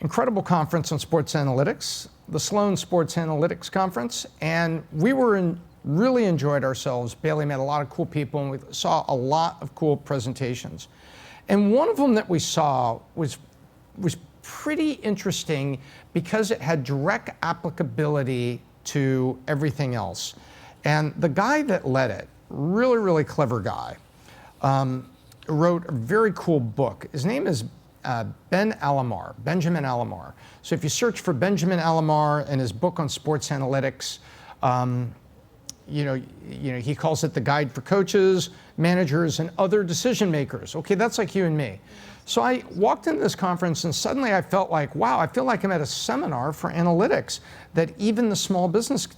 incredible conference on sports analytics, the Sloan Sports Analytics Conference, and we really enjoyed ourselves. Bailey met a lot of cool people, and we saw a lot of cool presentations. And one of them that we saw was pretty interesting because it had direct applicability to everything else. And the guy that led it, really clever guy, wrote a very cool book. His name is Benjamin Alamar. So if you search for Benjamin Alamar and his book on sports analytics, he calls it the guide for coaches, managers, and other decision makers. Okay, that's like you and me. So I walked into this conference and suddenly I felt like, wow, I feel like I'm at a seminar for analytics that even the small business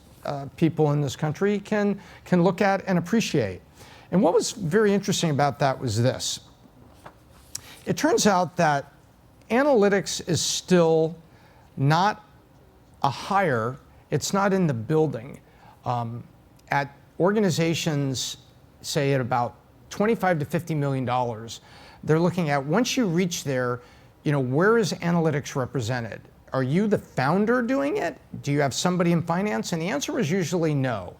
people in this country can look at and appreciate. And what was very interesting about that was this. It turns out that analytics is still not a hire, it's not in the building. At organizations, say at about $25 to $50 million, they're looking at, once you reach there, where is analytics represented? Are you the founder doing it? Do you have somebody in finance? And the answer was usually no.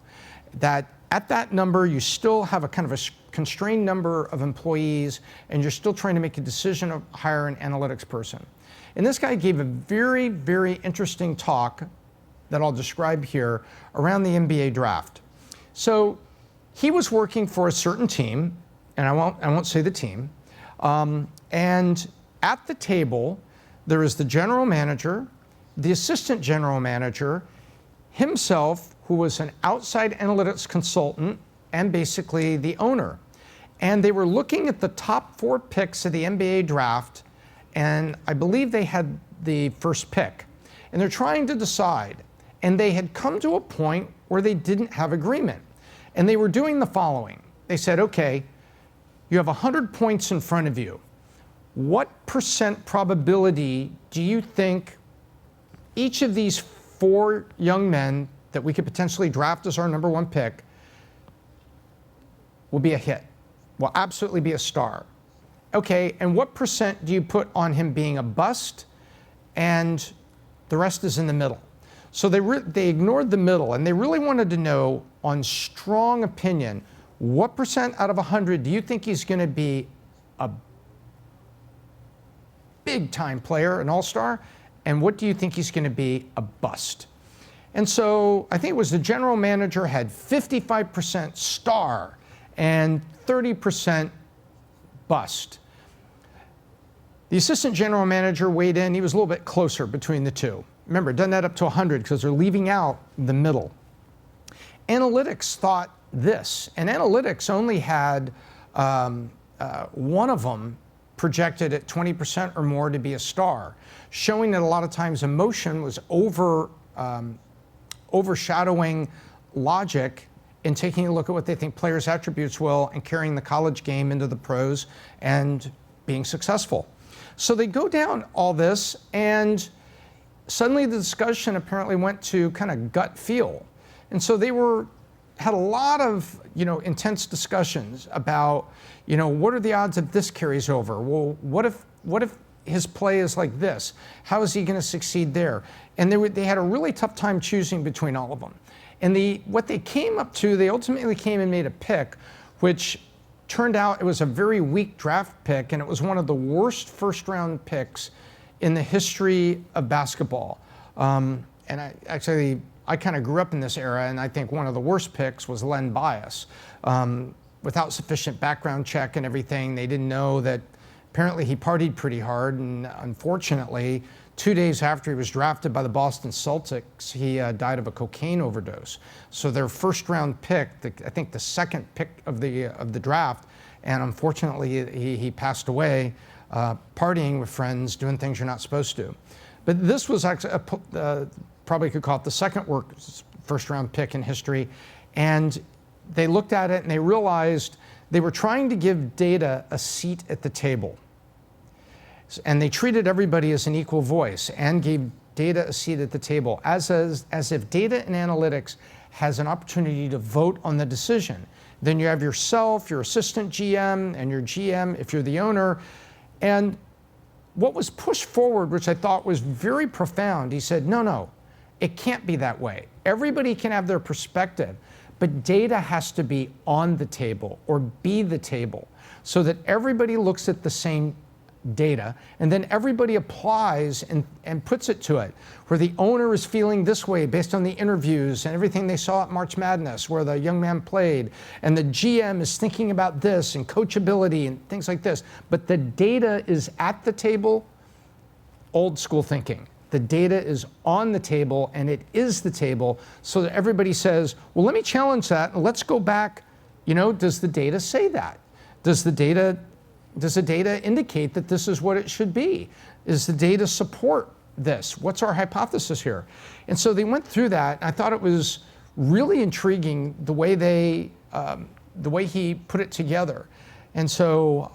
That at that number, you still have a kind of a constrained number of employees, and you're still trying to make a decision to hire an analytics person. And this guy gave a very interesting talk that I'll describe here around the NBA draft. So he was working for a certain team, and I won't say the team. And at the table, there is the general manager, the assistant general manager, himself, who was an outside analytics consultant, and basically the owner. And they were looking at the top 4 picks of the NBA draft, and I believe they had the first pick. And they're trying to decide. And they had come to a point where they didn't have agreement. And they were doing the following. They said, okay, you have 100 points in front of you. What % probability do you think each of these 4 young men that we could potentially draft as our number 1 pick will be a hit, will absolutely be a star? Okay, and what % do you put on him being a bust, and the rest is in the middle? So they ignored the middle, and they really wanted to know, on strong opinion, what % out of 100 do you think he's going to be a big-time player, an all-star, and what do you think he's going to be a bust? And so I think it was the general manager had 55% star and 30% bust. The assistant general manager weighed in. He was a little bit closer between the two. Remember, it doesn't add up to 100 because they're leaving out the middle. Analytics thought this, and analytics only had one of them projected at 20% or more to be a star, showing that a lot of times emotion was overshadowing logic in taking a look at what they think players' attributes will and carrying the college game into the pros and being successful. So they go down all this, and suddenly the discussion apparently went to kind of gut feel. And so they had a lot of intense discussions about what are the odds if this carries over? Well, what if his play is like this? How is he going to succeed there? And they had a really tough time choosing between all of them. And what they came up to, they ultimately came and made a pick, which turned out it was a very weak draft pick, and it was one of the worst first-round picks in the history of basketball. And I kind of grew up in this era, and I think one of the worst picks was Len Bias. Without sufficient background check and everything, they didn't know that apparently he partied pretty hard, and unfortunately, 2 days after he was drafted by the Boston Celtics, he died of a cocaine overdose. So their first-round pick, I think the second pick of the draft, and unfortunately he passed away partying with friends, doing things you're not supposed to. But this was actually probably could call it the second worst first-round pick in history, and they looked at it and they realized they were trying to give data a seat at the table. And they treated everybody as an equal voice and gave data a seat at the table, as if data and analytics has an opportunity to vote on the decision. Then you have yourself, your assistant GM, and your GM if you're the owner. And what was pushed forward, which I thought was very profound, he said, no, it can't be that way. Everybody can have their perspective, but data has to be on the table or be the table so that everybody looks at the same data and then everybody applies and puts it to it, where the owner is feeling this way based on the interviews and everything they saw at March Madness where the young man played, and the GM is thinking about this and coachability and things like this, but the data is at the table. Old school thinking. The data is on the table and it is the table, so that everybody says, well, let me challenge that and let's go back. Does the data say that? Does the data indicate that this is what it should be? Does the data support this? What's our hypothesis here? And so they went through that. I thought it was really intriguing the way he put it together. And so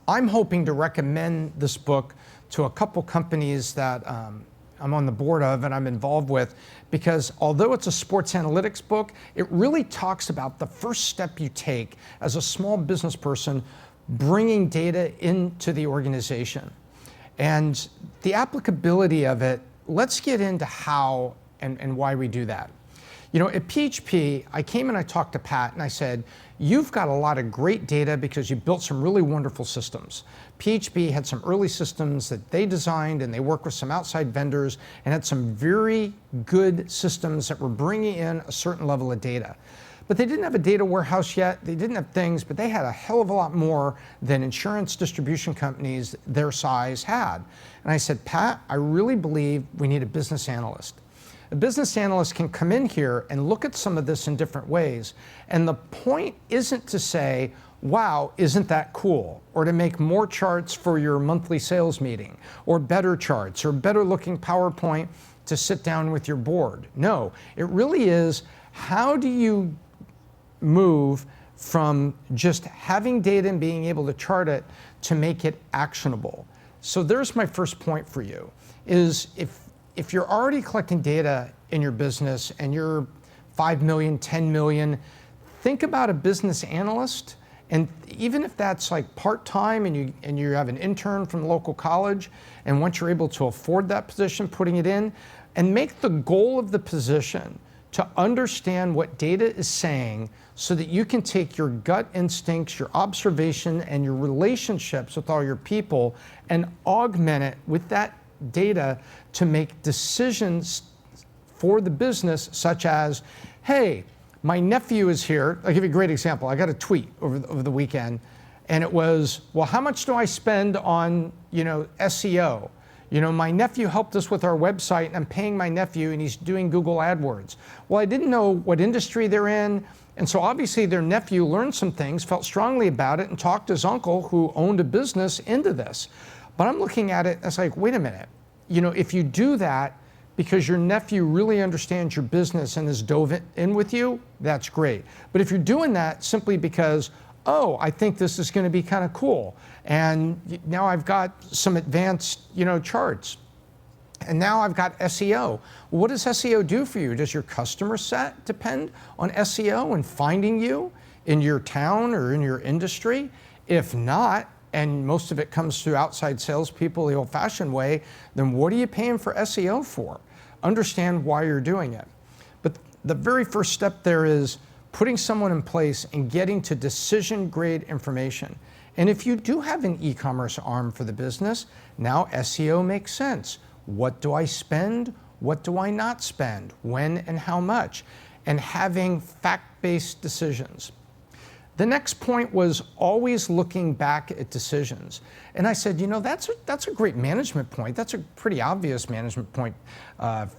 I'm hoping to recommend this book to a couple companies that I'm on the board of and I'm involved with, because although it's a sports analytics book, it really talks about the first step you take as a small business person bringing data into the organization. And the applicability of it, let's get into how and why we do that. At PHP, I came and I talked to Pat and I said, you've got a lot of great data because you built some really wonderful systems. PHP had some early systems that they designed and they worked with some outside vendors and had some very good systems that were bringing in a certain level of data. But they didn't have a data warehouse yet, they didn't have things, but they had a hell of a lot more than insurance distribution companies their size had. And I said, Pat, I really believe we need a business analyst. A business analyst can come in here and look at some of this in different ways. And the point isn't to say, wow, isn't that cool? Or to make more charts for your monthly sales meeting, or better charts, or better looking PowerPoint to sit down with your board. No, it really is, how do you move from just having data and being able to chart it to make it actionable? So there's my first point for you, is if you're already collecting data in your business and you're 5 million, 10 million, think about a business analyst. And even if that's like part-time and you have an intern from the local college, and once you're able to afford that position, putting it in, and make the goal of the position to understand what data is saying so that you can take your gut instincts, your observation, and your relationships with all your people and augment it with that data to make decisions for the business, such as, hey, my nephew is here. I'll give you a great example. I got a tweet over the weekend, and it was, well, how much do I spend on SEO? My nephew helped us with our website, and I'm paying my nephew, and he's doing Google AdWords. Well, I didn't know what industry they're in, and so obviously their nephew learned some things, felt strongly about it, and talked his uncle, who owned a business, into this. But I'm looking at it, it's like, wait a minute. If you do that because your nephew really understands your business and has dove in with you, that's great. But if you're doing that simply because, oh, I think this is going to be kind of cool, and now I've got some advanced, charts, and now I've got SEO. What does SEO do for you? Does your customer set depend on SEO and finding you in your town or in your industry? If not, and most of it comes through outside salespeople the old-fashioned way, then what are you paying for SEO for? Understand why you're doing it. But the very first step there is putting someone in place and getting to decision-grade information. And if you do have an e-commerce arm for the business, now SEO makes sense. What do I spend? What do I not spend? When and how much? And having fact-based decisions. The next point was always looking back at decisions. And I said, that's a great management point. That's a pretty obvious management point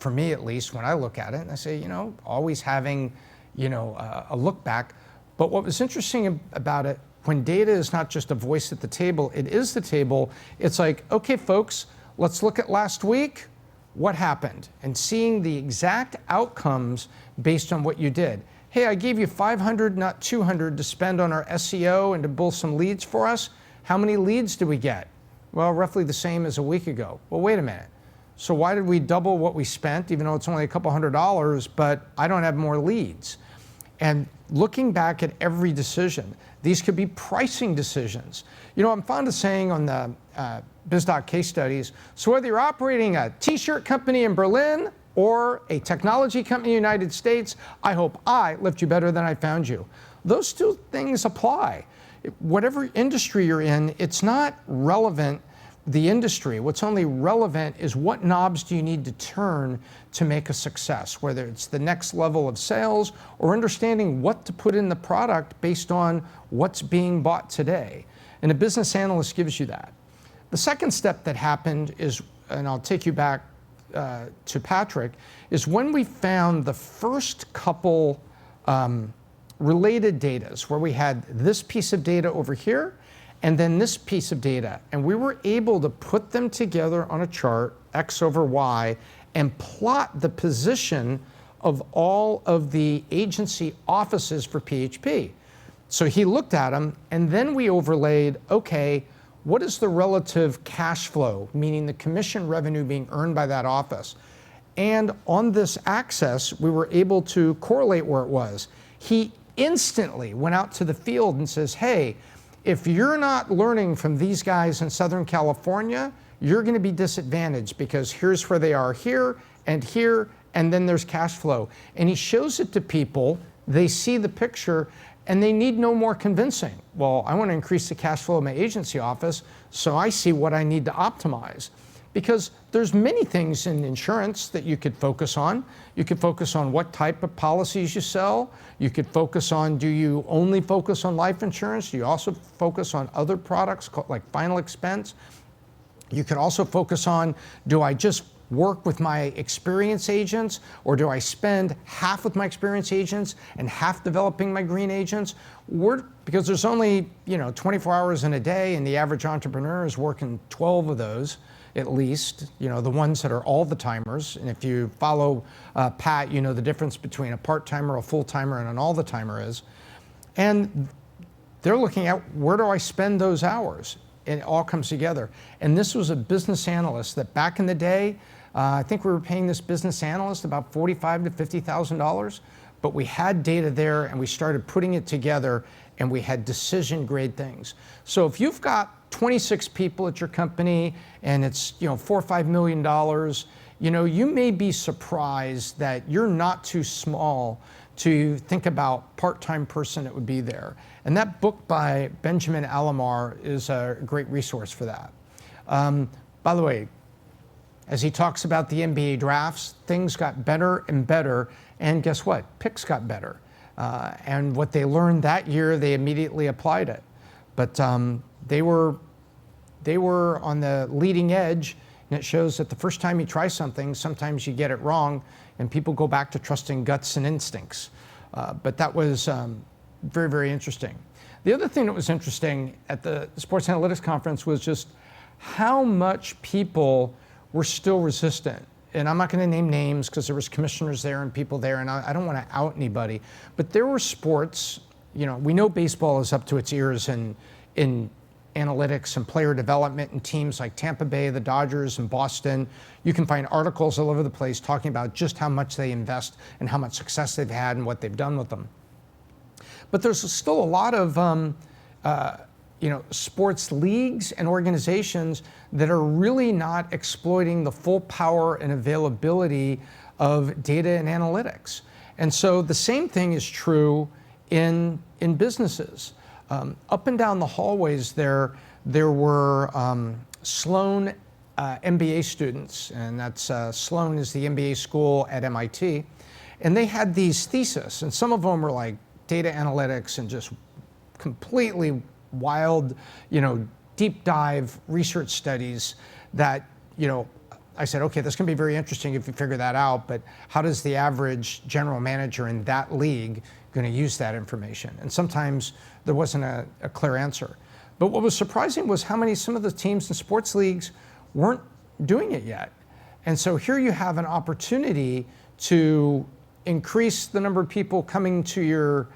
for me, at least, when I look at it. And I say, always having, a look back. But what was interesting about it, when data is not just a voice at the table, it is the table. It's like, okay, folks, let's look at last week. What happened? And seeing the exact outcomes based on what you did. Hey, I gave you 500, not 200 to spend on our SEO and to build some leads for us. How many leads did we get? Well, roughly the same as a week ago. Well, wait a minute. So why did we double what we spent, even though it's only a couple $100, but I don't have more leads? And looking back at every decision, these could be pricing decisions. I'm fond of saying on the Bizdoc case studies. So whether you're operating a t-shirt company in Berlin or a technology company in the United States, I hope I left you better than I found you. Those two things apply. Whatever industry you're in, it's not relevant the industry. What's only relevant is what knobs do you need to turn to make a success, whether it's the next level of sales or understanding what to put in the product based on what's being bought today. And a business analyst gives you that. The second step that happened is, and I'll take you back to Patrick, is when we found the first couple related data, where we had this piece of data over here and then this piece of data, and we were able to put them together on a chart, X over Y, and plot the position of all of the agency offices for PHP. So he looked at them, and then we overlaid, okay, what is the relative cash flow, meaning the commission revenue being earned by that office? And on this axis, we were able to correlate where it was. He instantly went out to the field and says, hey, if you're not learning from these guys in Southern California, you're going to be disadvantaged because here's where they are here, and then there's cash flow. And he shows it to people, they see the picture, and they need no more convincing. Well, I want to increase the cash flow of my agency office, so I see what I need to optimize. Because there's many things in insurance that you could focus on. You could focus on what type of policies you sell. You could focus on, do you only focus on life insurance? Do you also focus on other products like final expense? You could also focus on, do I just work with my experienced agents, or do I spend half with my experienced agents and half developing my green agents? Because there's only 24 hours in a day, and the average entrepreneur is working 12 of those at least, the ones that are all the timers. And if you follow Pat, you know the difference between a part-timer, a full-timer, and an all-the-timer is. And they're looking at, where do I spend those hours? And it all comes together. And this was a business analyst that back in the day, I think we were paying this business analyst about $45,000 to $50,000, but we had data there and we started putting it together, and we had decision grade things. So if you've got 26 people at your company and it's $4 or $5 million, you may be surprised that you're not too small to think about part-time person that would be there. And that book by Benjamin Alamar is a great resource for that. By the way, as he talks about the NBA drafts, things got better and better, and guess what? Picks got better. And what they learned that year, they immediately applied it. But they were on the leading edge, and it shows that the first time you try something, sometimes you get it wrong, and people go back to trusting guts and instincts. But that was very, very interesting. The other thing that was interesting at the Sports Analytics Conference was just how much people were still resistant. And I'm not going to name names because there was commissioners there and people there, and I don't want to out anybody. But there were sports, we know baseball is up to its ears in analytics and player development, and teams like Tampa Bay, the Dodgers, and Boston. You can find articles all over the place talking about just how much they invest and how much success they've had and what they've done with them. But there's still a lot of sports leagues and organizations that are really not exploiting the full power and availability of data and analytics. And so the same thing is true in businesses. Up and down the hallways there were Sloan MBA students, and that's Sloan is the MBA school at MIT, and they had these theses, and some of them were like data analytics and just completely wild, deep dive research studies that, I said, okay, this can be very interesting if you figure that out, but how does the average general manager in that league going to use that information? And sometimes there wasn't a clear answer. But what was surprising was how some of the teams in sports leagues weren't doing it yet. And so here you have an opportunity to increase the number of people coming to your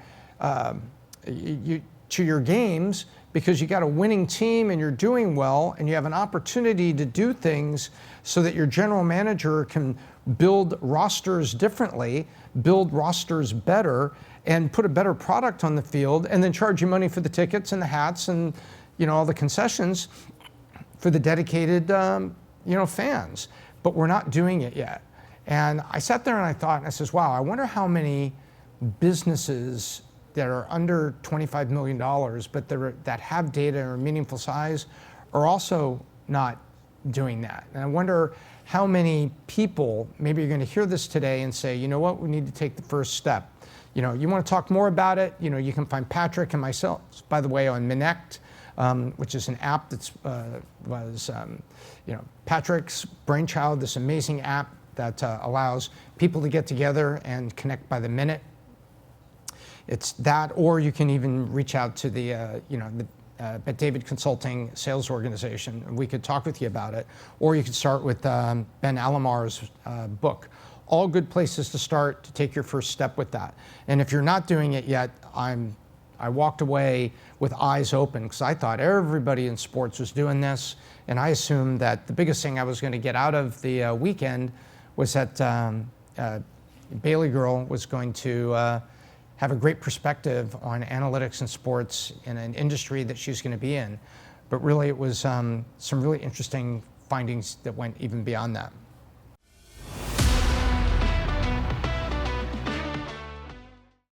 games, because you got a winning team and you're doing well, and you have an opportunity to do things so that your general manager can build rosters differently, build rosters better, and put a better product on the field, and then charge you money for the tickets and the hats and all the concessions. for the dedicated fans, but we're not doing it yet. And I sat there and I thought, and I says, wow, I wonder how many businesses that are under $25 million, but that have data or meaningful size, are also not doing that. And I wonder how many people, maybe you're going to hear this today and say, you know what, we need to take the first step. You want to talk more about it, you can find Patrick and myself, by the way, on Minect, which is an app that was Patrick's brainchild, this amazing app that allows people to get together and connect by the minute. It's that, or you can even reach out to the David Consulting sales organization, and we could talk with you about it. Or you could start with Ben Alamar's book. All good places to start to take your first step with that. And if you're not doing it yet, I walked away with eyes open because I thought everybody in sports was doing this, and I assumed that the biggest thing I was going to get out of the weekend was that Bailey Girl was going to have a great perspective on analytics and sports in an industry that she's going to be in. But really, it was some really interesting findings that went even beyond that.